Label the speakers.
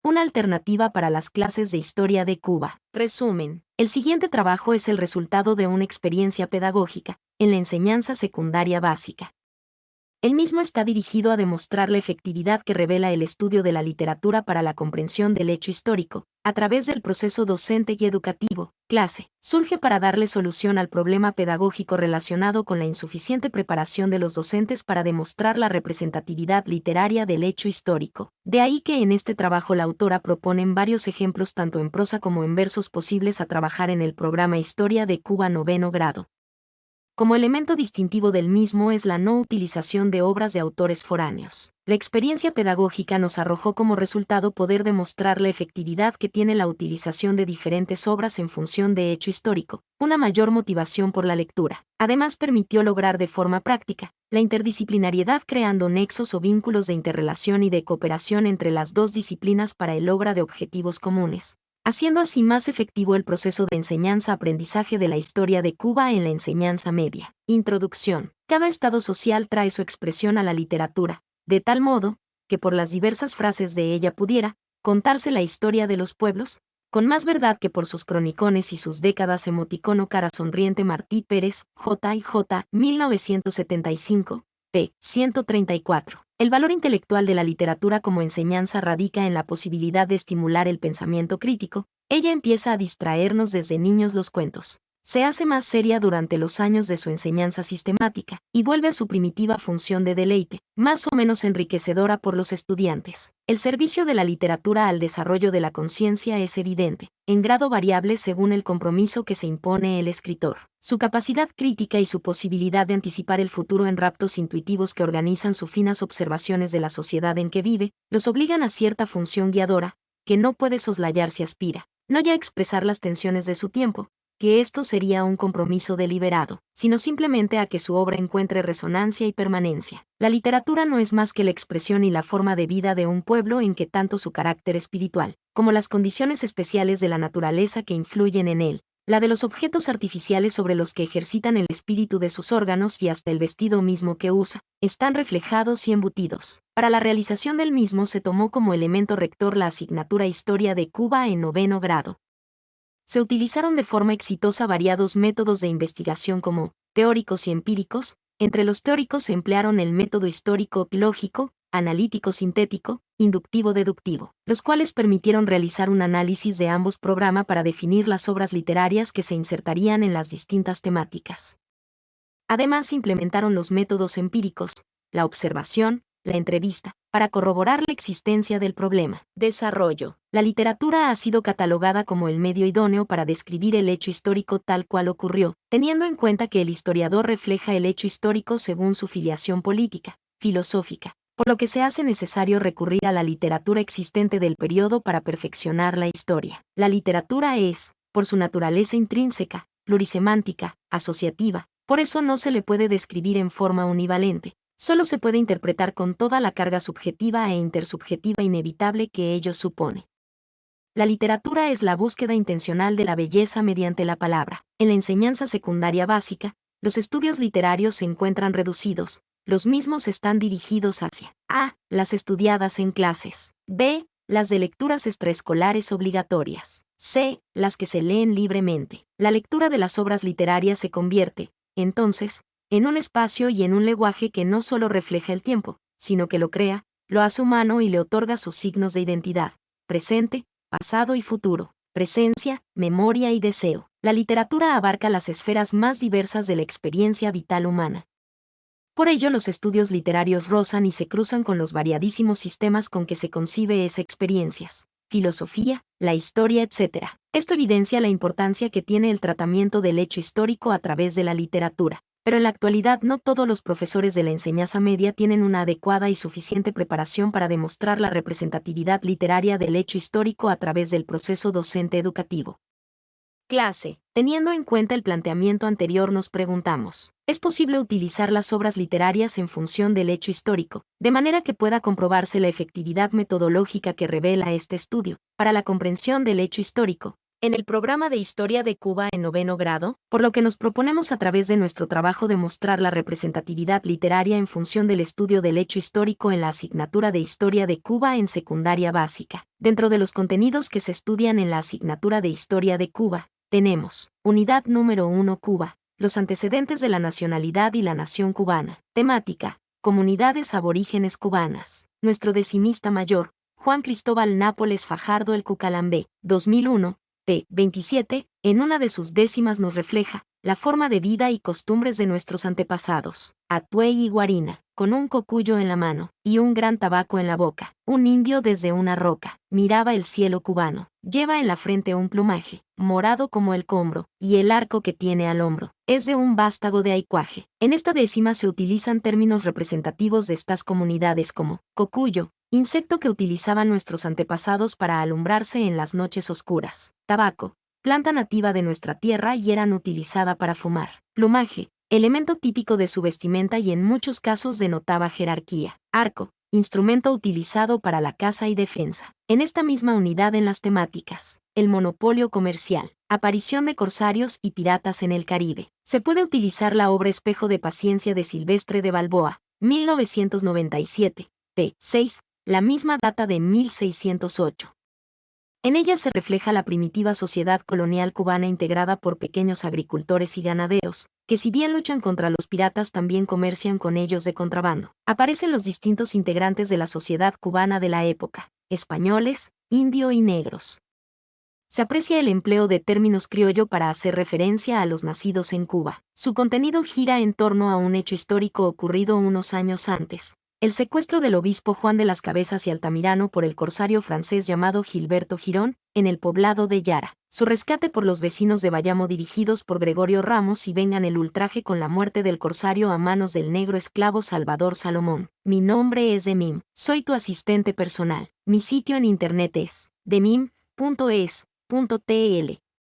Speaker 1: una alternativa para las clases de historia de Cuba. Resumen. El siguiente trabajo es el resultado de una experiencia pedagógica en la enseñanza secundaria básica. El mismo está dirigido a demostrar la efectividad que revela el estudio de la literatura para la comprensión del hecho histórico, a través del proceso docente y educativo. Clase. Surge para darle solución al problema pedagógico relacionado con la insuficiente preparación de los docentes para demostrar la representatividad literaria del hecho histórico. De ahí que en este trabajo la autora propone varios ejemplos tanto en prosa como en versos posibles a trabajar en el programa Historia de Cuba 9º grado. Como elemento distintivo del mismo es la no utilización de obras de autores foráneos. La experiencia pedagógica nos arrojó como resultado poder demostrar la efectividad que tiene la utilización de diferentes obras en función de hecho histórico, una mayor motivación por la lectura. Además permitió lograr de forma práctica la interdisciplinariedad creando nexos o vínculos de interrelación y de cooperación entre las dos disciplinas para el logro de objetivos comunes, haciendo así más efectivo el proceso de enseñanza-aprendizaje de la historia de Cuba en la enseñanza media. Introducción. Cada estado social trae su expresión a la literatura, de tal modo, que por las diversas frases de ella pudiera contarse la historia de los pueblos, con más verdad que por sus cronicones y sus décadas. Emoticono cara sonriente Martí Pérez, J.I.J. 1975, p. 134. El valor intelectual de la literatura como enseñanza radica en la posibilidad de estimular el pensamiento crítico. Ella empieza a distraernos desde niños los cuentos. Se hace más seria durante los años de su enseñanza sistemática, y vuelve a su primitiva función de deleite, más o menos enriquecedora por los estudiantes. El servicio de la literatura al desarrollo de la conciencia es evidente, en grado variable según el compromiso que se impone el escritor. Su capacidad crítica y su posibilidad de anticipar el futuro en raptos intuitivos que organizan sus finas observaciones de la sociedad en que vive, los obligan a cierta función guiadora, que no puede soslayar si aspira, no ya a expresar las tensiones de su tiempo, que esto sería un compromiso deliberado, sino simplemente a que su obra encuentre resonancia y permanencia. La literatura no es más que la expresión y la forma de vida de un pueblo en que tanto su carácter espiritual, como las condiciones especiales de la naturaleza que influyen en él, la de los objetos artificiales sobre los que ejercitan el espíritu de sus órganos y hasta el vestido mismo que usa, están reflejados y embutidos. Para la realización del mismo se tomó como elemento rector la asignatura Historia de Cuba en 9º grado. Se utilizaron de forma exitosa variados métodos de investigación como teóricos y empíricos. Entre los teóricos se emplearon el método histórico-lógico, analítico-sintético, inductivo-deductivo, los cuales permitieron realizar un análisis de ambos programas para definir las obras literarias que se insertarían en las distintas temáticas. Además, implementaron los métodos empíricos, la observación, la entrevista, para corroborar la existencia del problema. Desarrollo. La literatura ha sido catalogada como el medio idóneo para describir el hecho histórico tal cual ocurrió, teniendo en cuenta que el historiador refleja el hecho histórico según su filiación política, filosófica, por lo que se hace necesario recurrir a la literatura existente del periodo para perfeccionar la historia. La literatura es, por su naturaleza intrínseca, plurisemántica, asociativa, por eso no se le puede describir en forma univalente. Solo se puede interpretar con toda la carga subjetiva e intersubjetiva inevitable que ello supone. La literatura es la búsqueda intencional de la belleza mediante la palabra. En la enseñanza secundaria básica, los estudios literarios se encuentran reducidos. Los mismos están dirigidos hacia a. Las estudiadas en clases. b. Las de lecturas extraescolares obligatorias. c. Las que se leen libremente. La lectura de las obras literarias se convierte, entonces, en un espacio y en un lenguaje que no solo refleja el tiempo, sino que lo crea, lo hace humano y le otorga sus signos de identidad, presente, pasado y futuro, presencia, memoria y deseo. La literatura abarca las esferas más diversas de la experiencia vital humana. Por ello los estudios literarios rozan y se cruzan con los variadísimos sistemas con que se concibe esas experiencias, filosofía, la historia, etc. Esto evidencia la importancia que tiene el tratamiento del hecho histórico a través de la literatura. Pero en la actualidad no todos los profesores de la enseñanza media tienen una adecuada y suficiente preparación para demostrar la representatividad literaria del hecho histórico a través del proceso docente educativo. Clase. Teniendo en cuenta el planteamiento anterior nos preguntamos, ¿es posible utilizar las obras literarias en función del hecho histórico, de manera que pueda comprobarse la efectividad metodológica que revela este estudio, para la comprensión del hecho histórico? en el programa de Historia de Cuba en 9º grado, por lo que nos proponemos a través de nuestro trabajo demostrar la representatividad literaria en función del estudio del hecho histórico en la asignatura de Historia de Cuba en secundaria básica. Dentro de los contenidos que se estudian en la asignatura de Historia de Cuba, tenemos Unidad número 1 Cuba, los antecedentes de la nacionalidad y la nación cubana. Temática: Comunidades aborígenes cubanas. Nuestro decimista mayor, Juan Cristóbal Nápoles Fajardo el Cucalambé, 2001, p. 27, en una de sus décimas nos refleja la forma de vida y costumbres de nuestros antepasados. Atuey y Guarina, con un cocuyo en la mano y un gran tabaco en la boca. Un indio desde una roca miraba el cielo cubano. Lleva en la frente un plumaje, morado como el combro, y el arco que tiene al hombro es de un vástago de aicuaje. En esta décima se utilizan términos representativos de estas comunidades como cocuyo, insecto que utilizaban nuestros antepasados para alumbrarse en las noches oscuras; tabaco, planta nativa de nuestra tierra y eran utilizada para fumar; plumaje, elemento típico de su vestimenta y en muchos casos denotaba jerarquía; arco, instrumento utilizado para la caza y defensa. En esta misma unidad en las temáticas, el monopolio comercial, aparición de corsarios y piratas en el Caribe, se puede utilizar la obra Espejo de Paciencia de Silvestre de Balboa, 1997, p. 6, la misma data de 1608. En ella se refleja la primitiva sociedad colonial cubana integrada por pequeños agricultores y ganaderos, que si bien luchan contra los piratas también comercian con ellos de contrabando. Aparecen los distintos integrantes de la sociedad cubana de la época: españoles, indio y negros. Se aprecia el empleo de términos criollo para hacer referencia a los nacidos en Cuba. Su contenido gira en torno a un hecho histórico ocurrido unos años antes: el secuestro del obispo Juan de las Cabezas y Altamirano por el corsario francés llamado Gilberto Girón, en el poblado de Yara; su rescate por los vecinos de Bayamo dirigidos por Gregorio Ramos y vengan el ultraje con la muerte del corsario a manos del negro esclavo Salvador Salomón. Mi nombre es Demim, soy tu asistente personal. Mi sitio en internet es demim.es.tl.